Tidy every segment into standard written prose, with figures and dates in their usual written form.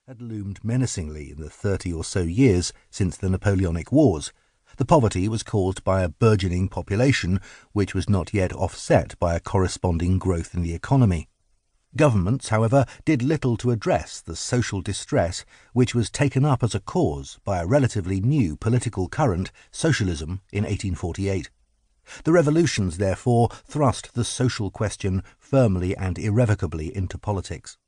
had loomed menacingly in the 30 or so years since the Napoleonic Wars. The poverty was caused by a burgeoning population, which was not yet offset by a corresponding growth in the economy. Governments, however, did little to address the social distress which was taken up as a cause by a relatively new political current, socialism, in 1848. The revolutions, therefore, thrust the social question firmly and irrevocably into politics.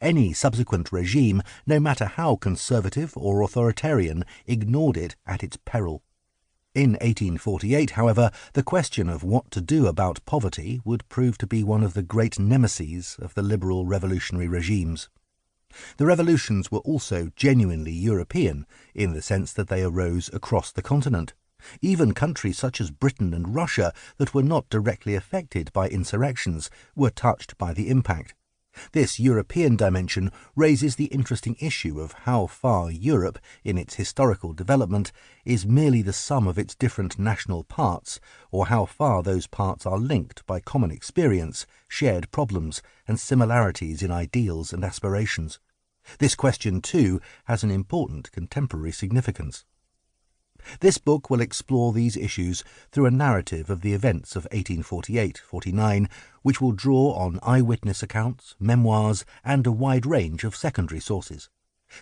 Any subsequent regime, no matter how conservative or authoritarian, ignored it at its peril. In 1848, however, the question of what to do about poverty would prove to be one of the great nemeses of the liberal revolutionary regimes. The revolutions were also genuinely European, in the sense that they arose across the continent. Even countries such as Britain and Russia that were not directly affected by insurrections were touched by the impact. This European dimension raises the interesting issue of how far Europe, in its historical development, is merely the sum of its different national parts, or how far those parts are linked by common experience, shared problems, and similarities in ideals and aspirations. This question, too, has an important contemporary significance. This book will explore these issues through a narrative of the events of 1848-49, which will draw on eyewitness accounts, memoirs, and a wide range of secondary sources.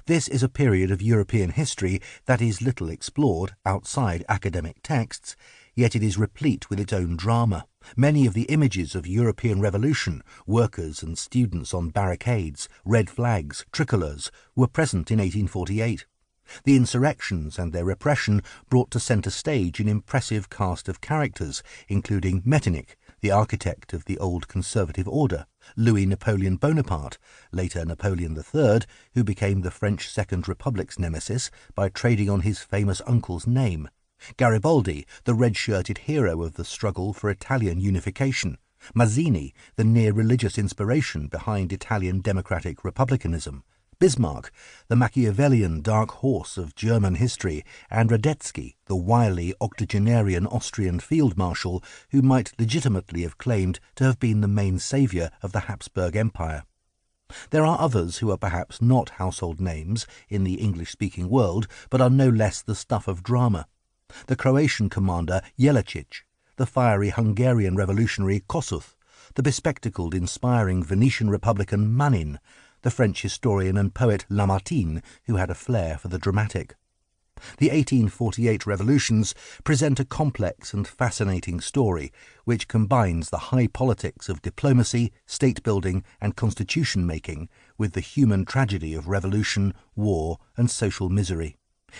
This is a period of European history that is little explored outside academic texts, yet it is replete with its own drama. Many of the images of European revolution, workers and students on barricades, red flags, tricolours, were present in 1848. The insurrections and their repression brought to centre stage an impressive cast of characters, including Metternich, the architect of the old conservative order, Louis Napoleon Bonaparte, later Napoleon III, who became the French Second Republic's nemesis by trading on his famous uncle's name, Garibaldi, the red-shirted hero of the struggle for Italian unification, Mazzini, the near-religious inspiration behind Italian democratic republicanism, Bismarck, the Machiavellian dark horse of German history, and Radetzky, the wily octogenarian Austrian field marshal who might legitimately have claimed to have been the main saviour of the Habsburg Empire. There are others who are perhaps not household names in the English-speaking world, but are no less the stuff of drama. The Croatian commander Jelačić, the fiery Hungarian revolutionary Kossuth, the bespectacled, inspiring Venetian republican Manin, the French historian and poet Lamartine, who had a flair for the dramatic. The 1848 revolutions present a complex and fascinating story which combines the high politics of diplomacy, state-building and constitution-making with the human tragedy of revolution, war and social misery.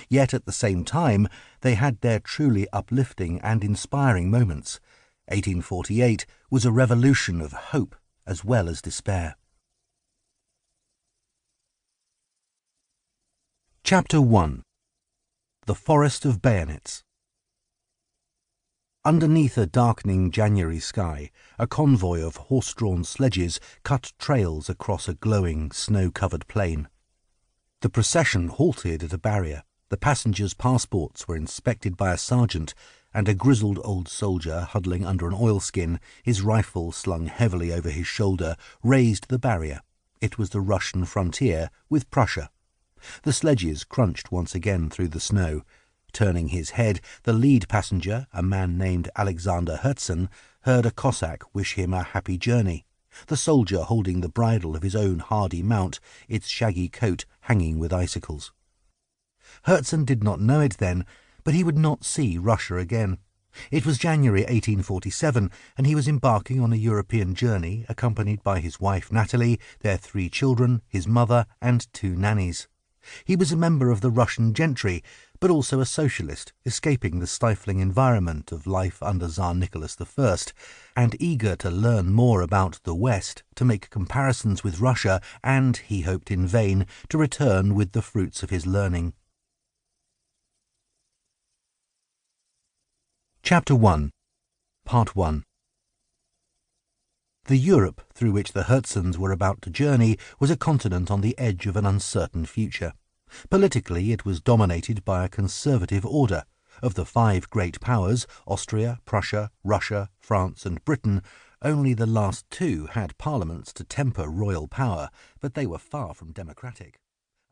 Yet at the same time they had their truly uplifting and inspiring moments. 1848 was a revolution of hope as well as despair. Chapter 1. The Forest of Bayonets. Underneath a darkening January sky, a convoy of horse-drawn sledges cut trails across a glowing, snow-covered plain. The procession halted at a barrier. The passengers' passports were inspected by a sergeant, and a grizzled old soldier huddling under an oilskin, his rifle slung heavily over his shoulder, raised the barrier. It was the Russian frontier with Prussia. The sledges crunched once again through the snow. Turning his head, the lead passenger, a man named Alexander Herzen, heard a Cossack wish him a happy journey, the soldier holding the bridle of his own hardy mount, its shaggy coat hanging with icicles. Herzen did not know it then, but he would not see Russia again. It was January 1847, and he was embarking on a European journey accompanied by his wife Natalie, their 3 children, his mother, and 2 nannies. He was a member of the Russian gentry, but also a socialist, escaping the stifling environment of life under Tsar Nicholas I, and eager to learn more about the West, to make comparisons with Russia, and, he hoped in vain, to return with the fruits of his learning. Chapter 1. Part 1. The Europe through which the Herzens were about to journey was a continent on the edge of an uncertain future. Politically, it was dominated by a conservative order. Of the 5 great powers, Austria, Prussia, Russia, France and Britain, only the last 2 had parliaments to temper royal power, but they were far from democratic.